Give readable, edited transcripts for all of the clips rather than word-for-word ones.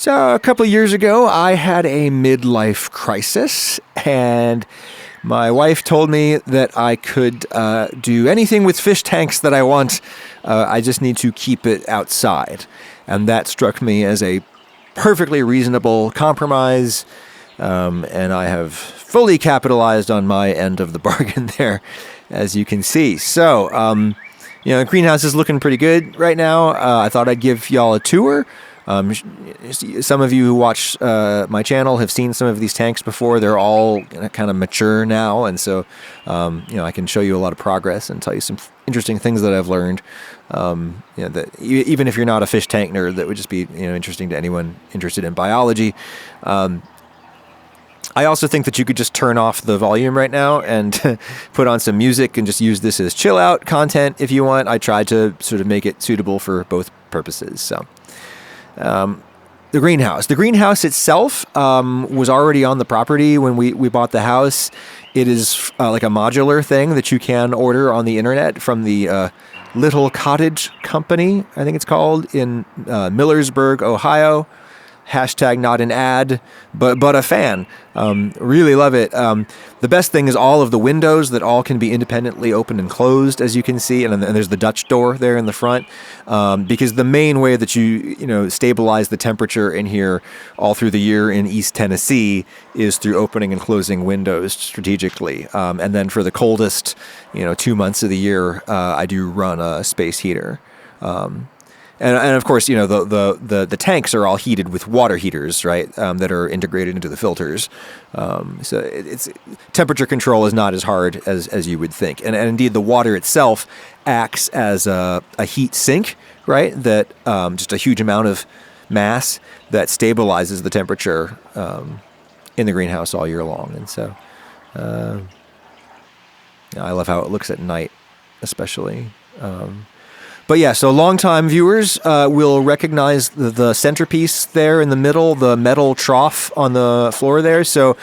So a couple of years ago, I had a midlife crisis, and my wife told me that I could do anything with fish tanks that I want. I just need to keep it outside. And that struck me as a perfectly reasonable compromise, and I have fully capitalized on my end of the bargain there, as you can see. So, the greenhouse is looking pretty good right now. I thought I'd give y'all a tour. Some of you who watch my channel have seen some of these tanks before. They're all kind of mature now, and so I can show you a lot of progress and tell you some interesting things that I've learned. That even if you're not a fish tank nerd, that would just be interesting to anyone interested in biology. I also think that you could just turn off the volume right now and put on some music and just use this as chill out content if you want. I tried to sort of make it suitable for both purposes. So. The greenhouse. The greenhouse itself was already on the property when we bought the house. It is like a modular thing that you can order on the internet from the Little Cottage Company, I think it's called, in Millersburg, Ohio. Hashtag not an ad, but a fan. Really love it. The best thing is all of the windows that all can be independently opened and closed, as you can see. And there's the Dutch door there in the front. Because the main way that you stabilize the temperature in here all through the year in East Tennessee is through opening and closing windows strategically. And then for the coldest, 2 months of the year, I do run a space heater. And of course, the tanks are all heated with water heaters, right? That are integrated into the filters. So it's temperature control is not as hard as you would think. And indeed, the water itself acts as a heat sink, right? That just a huge amount of mass that stabilizes the temperature in the greenhouse all year long. And so I love how it looks at night, especially. But yeah, so longtime viewers will recognize the centerpiece there in the middle, the metal trough on the floor there. So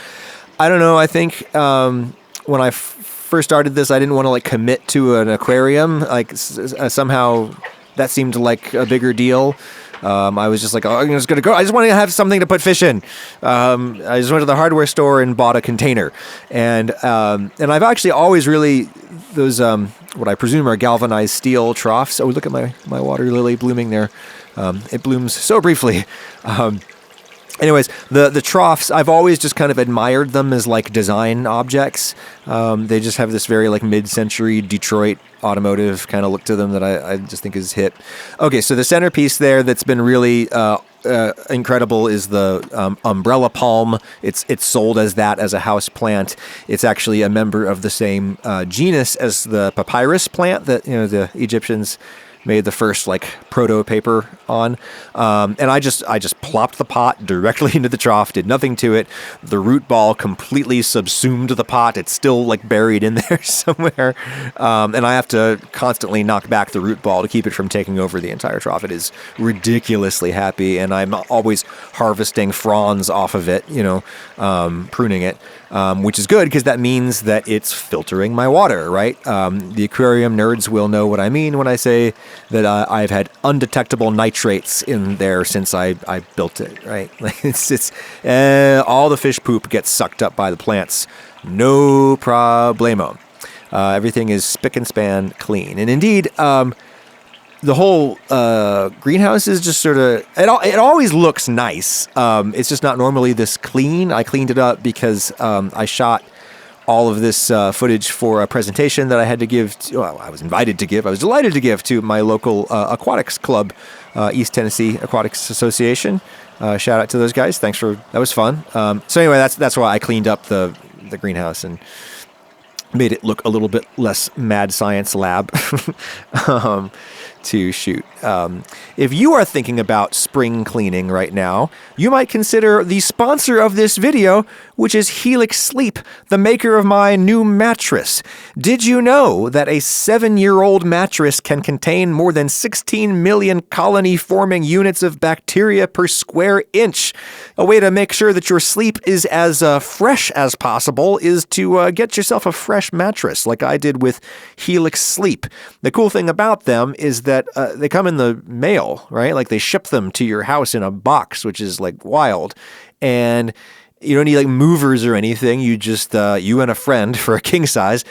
I don't know, I think when I first started this, I didn't want to commit to an aquarium. Somehow that seemed like a bigger deal. I was just like, I'm just going to go. I just want to have something to put fish in. I just went to the hardware store and bought a container. And I've actually always really, those, what I presume are galvanized steel troughs. Oh, look at my water lily blooming there. It blooms so briefly. Anyways, the troughs, I've always just kind of admired them as design objects. They just have this very mid-century Detroit automotive kind of look to them that I just think is hip. Okay, so the centerpiece there that's been really incredible is the umbrella palm. It's sold as that as a house plant. It's actually a member of the same genus as the papyrus plant that the Egyptians made the first proto paper on. And I just plopped the pot directly into the trough, did nothing to it. The root ball completely subsumed the pot. It's still buried in there somewhere. And I have to constantly knock back the root ball to keep it from taking over the entire trough. It is ridiculously happy. And I'm always harvesting fronds off of it, pruning it. Which is good because that means that it's filtering my water, right? The aquarium nerds will know what I mean when I say that I've had undetectable nitrates in there since I built it, right? It's all the fish poop gets sucked up by the plants, no problemo. Everything is spick and span clean, and indeed, the whole greenhouse is just sort of, it always looks nice. It's just not normally this clean. I cleaned it up because I shot all of this footage for a presentation that I had to give I was invited to give. I was delighted to give to my local aquatics club, East Tennessee Aquatics Association. Shout out to those guys. Thanks that was fun. So anyway, that's why I cleaned up the greenhouse and made it look a little bit less mad science lab to shoot. If you are thinking about spring cleaning right now, you might consider the sponsor of this video, which is Helix Sleep, the maker of my new mattress. Did you know that a 7-year-old mattress can contain more than 16 million colony-forming units of bacteria per square inch? A way to make sure that your sleep is as fresh as possible is to get yourself a fresh mattress like I did with Helix Sleep. The cool thing about them is that that they come in the mail, right? Like they ship them to your house in a box, which is like wild. And you don't need like movers or anything. You just, you and a friend for a king size,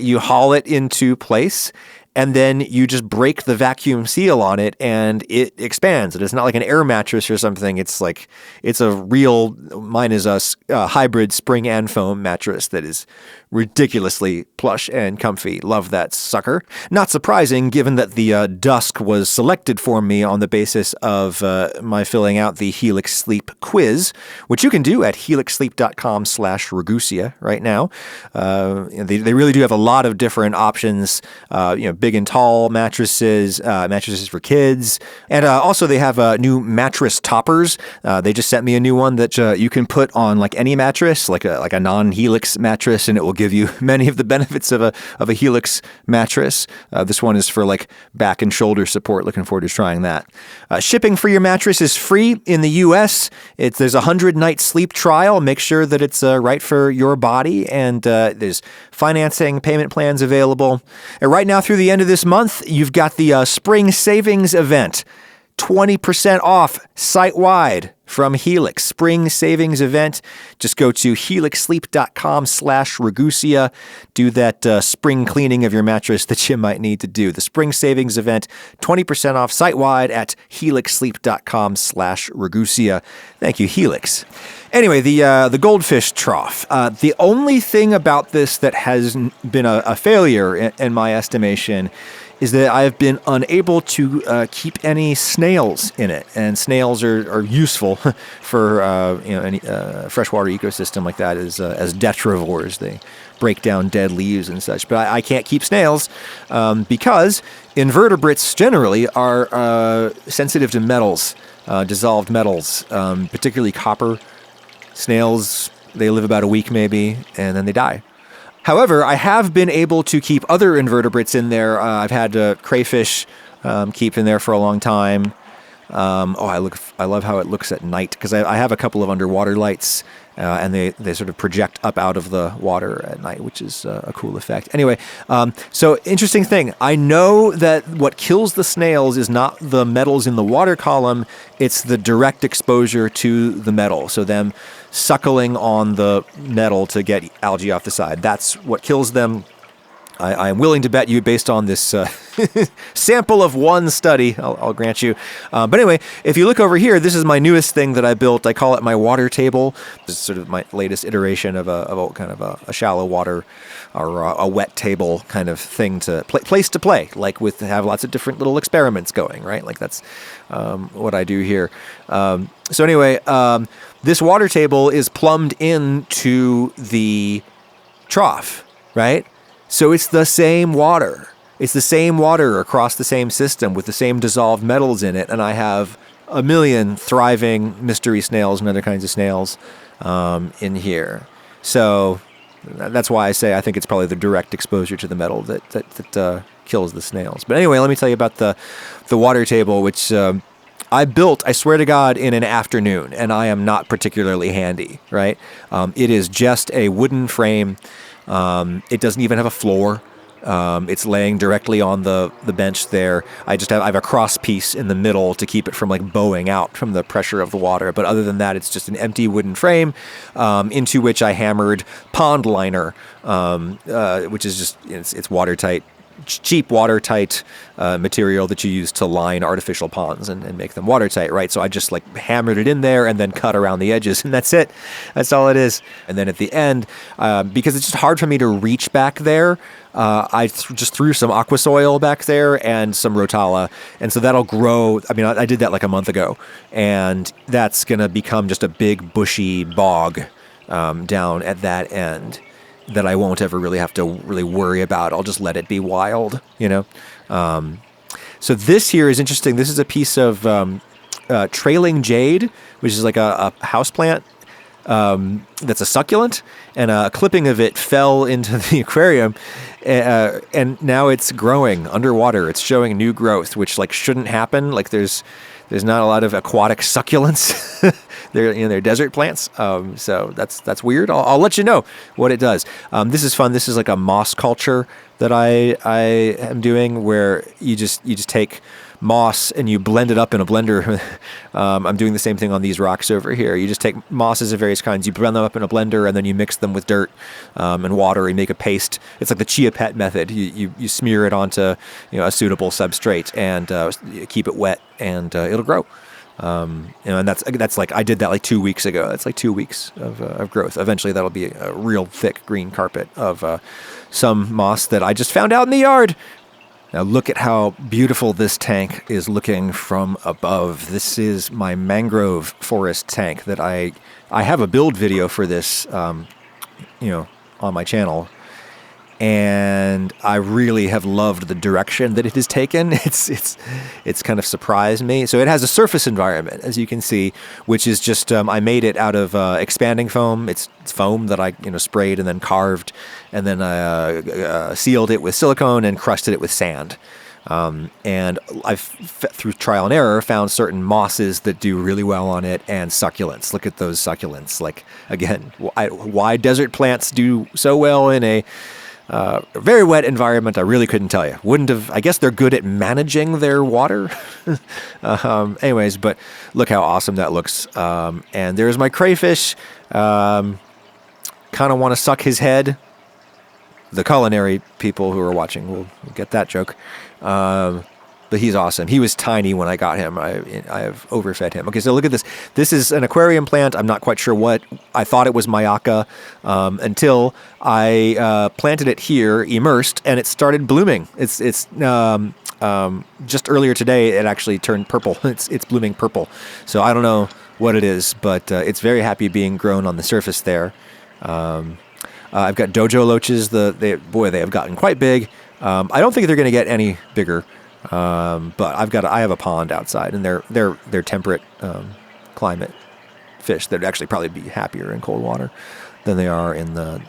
you haul it into place. And then you just break the vacuum seal on it and it expands. It's not like an air mattress or something. It's like, it's a real, mine is a hybrid spring and foam mattress that is ridiculously plush and comfy. Love that sucker. Not surprising given that the dusk was selected for me on the basis of my filling out the Helix Sleep quiz, which you can do at helixsleep.com/Ragusea right now. They really do have a lot of different options, big and tall mattresses, mattresses for kids. And also they have new mattress toppers. They just sent me a new one that you can put on like any mattress, like a non-Helix mattress, and it will give you many of the benefits of a Helix mattress. This one is for like back and shoulder support. Looking forward to trying that. Shipping for your mattress is free in the U.S. There's a 100-night sleep trial. Make sure that it's right for your body, and there's financing payment plans available. And right now through the end of this month, you've got the Spring Savings event. 20% off site-wide from Helix. Spring Savings event. Just go to helixsleep.com/Ragusea. Do that spring cleaning of your mattress that you might need to do. The Spring Savings event, 20% off site-wide at helixsleep.com/Ragusea. Thank you, Helix. Anyway, the goldfish trough. The only thing about this that has been a failure in my estimation is that I've been unable to keep any snails in it, and snails are useful for any freshwater ecosystem like that as detrivores. They break down dead leaves and such. But I can't keep snails because invertebrates generally are sensitive to metals, dissolved metals, particularly copper. Snails, they live about a week maybe, and then they die. However, I have been able to keep other invertebrates in there. I've had crayfish keep in there for a long time. I love how it looks at night because I have a couple of underwater lights, and they sort of project up out of the water at night, which is a cool effect. Anyway, so interesting thing. I know that what kills the snails is not the metals in the water column, it's the direct exposure to the metal. So them suckling on the metal to get algae off the side. That's what kills them. I am willing to bet you based on this sample of one study, I'll grant you. But anyway, if you look over here, this is my newest thing that I built. I call it my water table. This is sort of my latest iteration of a kind of a shallow water or a wet table kind of thing to place to play, like have lots of different little experiments going, right? Like that's what I do here. So anyway, this water table is plumbed into the trough, right? So it's the same water. It's the same water across the same system with the same dissolved metals in it. And I have a million thriving mystery snails and other kinds of snails in here. So that's why I say I think it's probably the direct exposure to the metal that kills the snails. But anyway, let me tell you about the water table, which I built, I swear to God, in an afternoon. And I am not particularly handy, right? It is just a wooden frame. It doesn't even have a floor. It's laying directly on the bench there. I have a cross piece in the middle to keep it from like bowing out from the pressure of the water. But other than that, it's just an empty wooden frame into which I hammered pond liner, which is just it's watertight. Cheap watertight material that you use to line artificial ponds and make them watertight, right? So I just like hammered it in there and then cut around the edges, and that's it. That's all it is. And then at the end, because it's just hard for me to reach back there, I just threw some aqua soil back there and some rotala, and so that'll grow. I mean, I did that like a month ago, and that's gonna become just a big bushy bog down at that end that I won't ever really have to really worry about. I'll just let it be wild, So this here is interesting. This is a piece of trailing jade, which is like a houseplant that's a succulent, and a clipping of it fell into the aquarium, and now it's growing underwater. It's showing new growth, which like shouldn't happen. Like there's There's not a lot of aquatic succulents. They're desert plants. So that's weird. I'll let you know what it does. This is fun. This is like a moss culture that I am doing, where you just take moss and you blend it up in a blender. I'm doing the same thing on these rocks over here. You just take mosses of various kinds, you blend them up in a blender, and then you mix them with dirt and water and make a paste. It's like the chia pet method. You smear it onto a suitable substrate and keep it wet, and it'll grow. And that's like, I did that like 2 weeks ago. That's like 2 weeks of growth. Eventually that'll be a real thick green carpet of some moss that I just found out in the yard. Now look at how beautiful this tank is looking from above. This is my mangrove forest tank that I have a build video for this, on my channel. And I really have loved the direction that it has taken. It's kind of surprised me. So it has a surface environment, as you can see, which is just, I made it out of expanding foam. It's foam that I sprayed and then carved, and then I sealed it with silicone and crusted it with sand. And I've, through trial and error, found certain mosses that do really well on it, and succulents. Look at those succulents. Like, again, why desert plants do so well in a very wet environment, I really couldn't tell you. Wouldn't have. I guess they're good at managing their water. Anyways, but look how awesome that looks. And there's my crayfish. Kind of want to suck his head. The culinary people who are watching will get that joke. But he's awesome. He was tiny when I got him. I have overfed him. Okay, so look at this. This is an aquarium plant. I'm not quite sure what. I thought it was Mayaca until I planted it here, immersed, and it started blooming. It's just earlier today, it actually turned purple. It's blooming purple. So I don't know what it is, but it's very happy being grown on the surface there. I've got dojo loaches. They have gotten quite big. I don't think they're going to get any bigger. But I have a pond outside, and they're temperate climate fish that would actually probably be happier in cold water than they are in the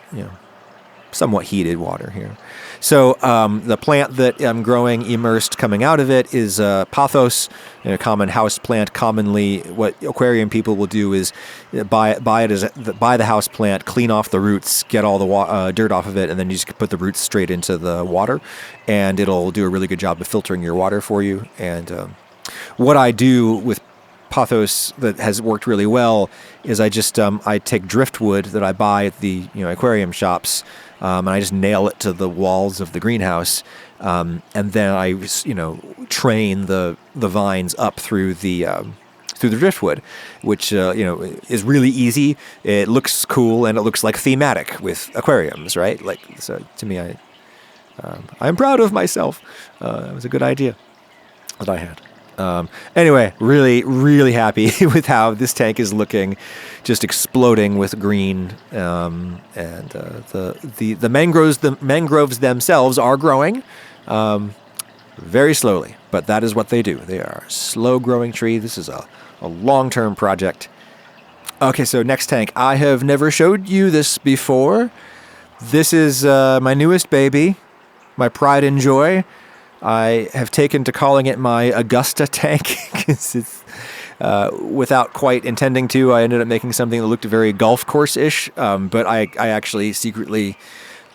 somewhat heated water here. So the plant that I'm growing immersed coming out of it is pothos, a common house plant. Commonly, what aquarium people will do is buy the house plant, clean off the roots, get all the dirt off of it, and then you just put the roots straight into the water, and it'll do a really good job of filtering your water for you. And what I do with pothos that has worked really well is I just I take driftwood that I buy at the aquarium shops, and I just nail it to the walls of the greenhouse, and then I train the vines up through the driftwood, which is really easy. It looks cool, and it looks like thematic with aquariums, right? Like, so to me, I'm proud of myself. That was a good idea that I had. Anyway, really, really happy with how this tank is looking, just exploding with green. And the mangroves themselves are growing, very slowly, but that is what they do. They are a slow growing tree. This is a long-term project. Okay, so next tank. I have never showed you this before. This is my newest baby, my pride and joy. I have taken to calling it my Augusta tank because it's, without quite intending to, I ended up making something that looked very golf course-ish. But I actually secretly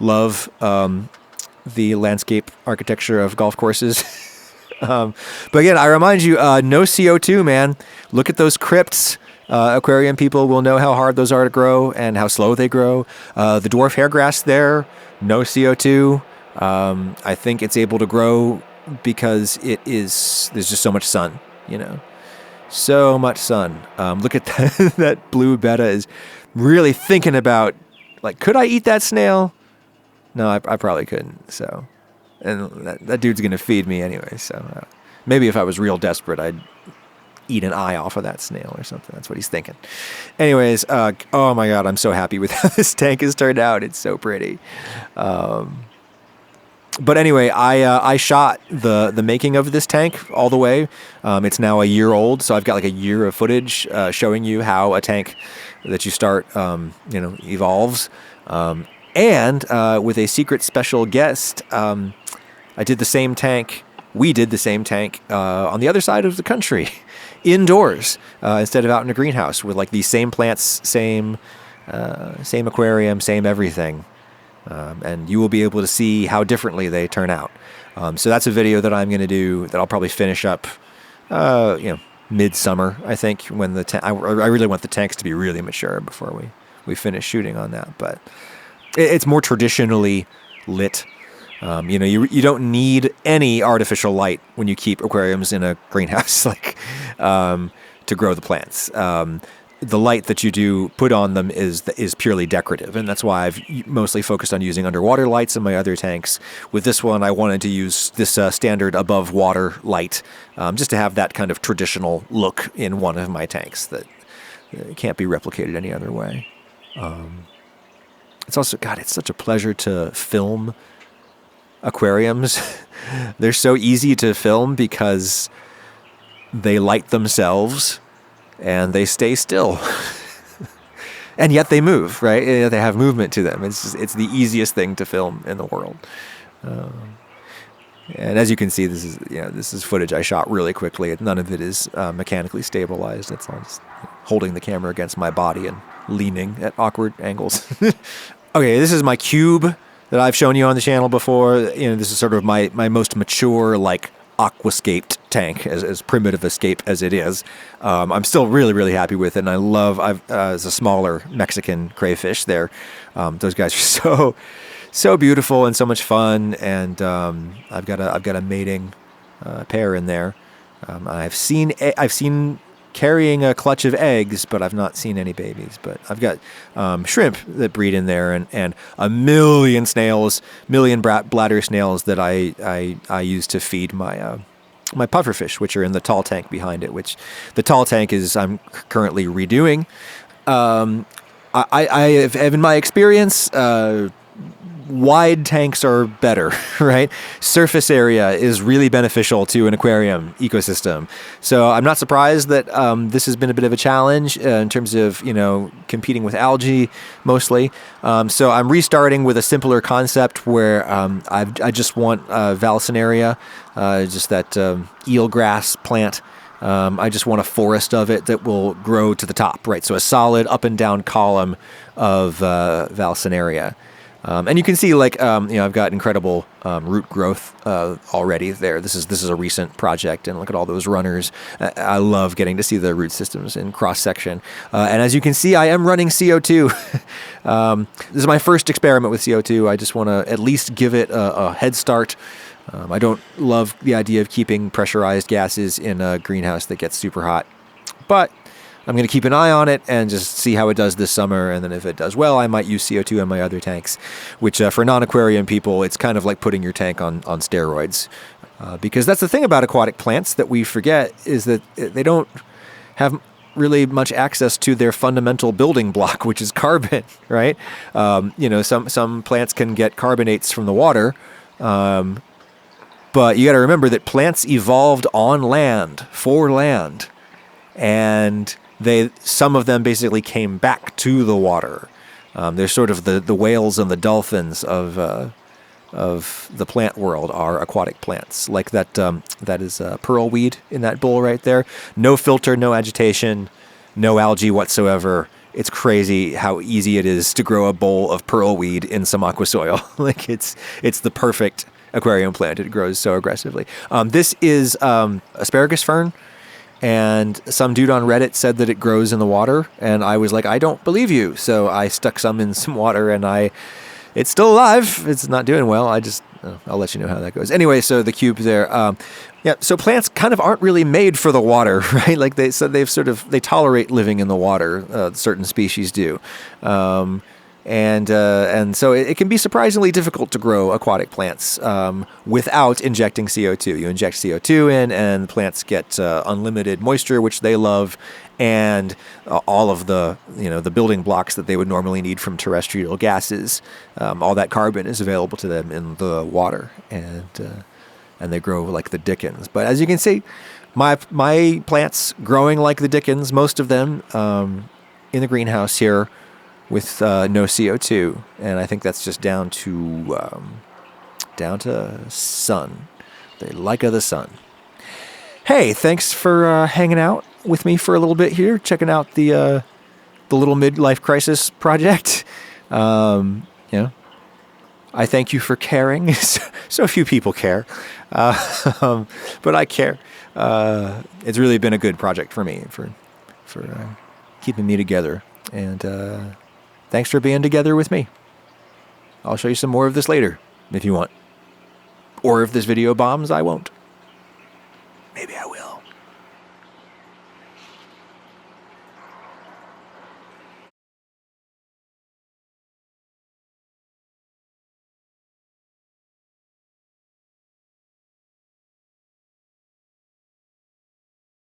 love the landscape architecture of golf courses. But again, I remind you, no CO2, man. Look at those crypts. Aquarium people will know how hard those are to grow and how slow they grow. The dwarf hairgrass there, no CO2. I think it's able to grow because there's just so much sun, so much sun. Look at that, that blue betta is really thinking about, like, could I eat that snail? No, I probably couldn't. So, and that dude's going to feed me anyway. So maybe if I was real desperate, I'd eat an eye off of that snail or something. That's what he's thinking. Anyways, oh my God, I'm so happy with how this tank has turned out. It's so pretty. But anyway, I shot the making of this tank all the way. It's now a year old, so I've got like a year of footage showing you how a tank that you start, evolves. And with a secret special guest, we did the same tank on the other side of the country indoors instead of out in a greenhouse with like these same plants, same aquarium, same everything. And you will be able to see how differently they turn out. So that's a video that I'm going to do that I'll probably finish up, midsummer, I think, when I really want the tanks to be really mature before we finish shooting on that. But it's more traditionally lit. You don't need any artificial light when you keep aquariums in a greenhouse, to grow the plants. The light that you do put on them is purely decorative, and that's why I've mostly focused on using underwater lights in my other tanks. With this one, I wanted to use this standard above water light, just to have that kind of traditional look in one of my tanks that can't be replicated any other way. It's also, God, it's such a pleasure to film aquariums. They're so easy to film because they light themselves and they stay still. And yet they move, right? They have movement to them. It's the easiest thing to film in the world. And as you can see, this is footage I shot really quickly. None of it is mechanically stabilized. It's all just holding the camera against my body and leaning at awkward angles. Okay, this is my cube that I've shown you on the channel before. This is sort of my most mature, aquascaped tank, as primitive a scape as it is. I'm still really, really happy with it, and I love. It's a smaller Mexican crayfish there. Those guys are so beautiful and so much fun, and I've got a mating pair in there. I've seen carrying a clutch of eggs, but I've not seen any babies. But I've got shrimp that breed in there, and a million snails, bladder snails that I use to feed my pufferfish, which are in the tall tank behind it. Which the tall tank I'm currently redoing. I have, in my experience, wide tanks are better, right? Surface area is really beneficial to an aquarium ecosystem. So I'm not surprised that this has been a bit of a challenge in terms of, competing with algae mostly. So I'm restarting with a simpler concept where I just want Valsinaria, just that eelgrass plant. I just want a forest of it that will grow to the top, right? So a solid up and down column of Valsinaria. And you can see, I've got incredible root growth already there. This is a recent project, and look at all those runners. I love getting to see the root systems in cross section. And as you can see, I am running CO2. This is my first experiment with CO2. I just want to at least give it a head start. I don't love the idea of keeping pressurized gases in a greenhouse that gets super hot, but I'm going to keep an eye on it and just see how it does this summer. And then if it does well, I might use CO2 in my other tanks, which for non-aquarium people, it's kind of like putting your tank on steroids. Because that's the thing about aquatic plants that we forget, is that they don't have really much access to their fundamental building block, which is carbon, right? Some plants can get carbonates from the water, but you got to remember that plants evolved on land, for land, and some of them basically came back to the water. They're sort of the whales and the dolphins of the plant world are aquatic plants. Like that is pearlweed in that bowl right there. No filter, no agitation, no algae whatsoever. It's crazy how easy it is to grow a bowl of pearlweed in some aqua soil. It's the perfect aquarium plant. It grows so aggressively. This is asparagus fern. And some dude on Reddit said that it grows in the water, and I was like, I don't believe you. So I stuck some in some water, and it's still alive. It's not doing well. I'll let you know how that goes. Anyway, so the cube there. So plants kind of aren't really made for the water, right? Like they tolerate living in the water. Certain species do. And so it can be surprisingly difficult to grow aquatic plants without injecting CO2. You inject CO2 in, and plants get unlimited moisture, which they love, and all of the building blocks that they would normally need from terrestrial gases. All that carbon is available to them in the water, and they grow like the dickens. But as you can see, my plants growing like the dickens, most of them in the greenhouse here, with no CO2, and I think that's just down to sun. They like the sun. Hey, thanks for hanging out with me for a little bit here, checking out the little midlife crisis project. I thank you for caring. So few people care, but I care. It's really been a good project for me for keeping me together, and thanks for being together with me. I'll show you some more of this later if you want, or if this video bombs, I won't. Maybe I will.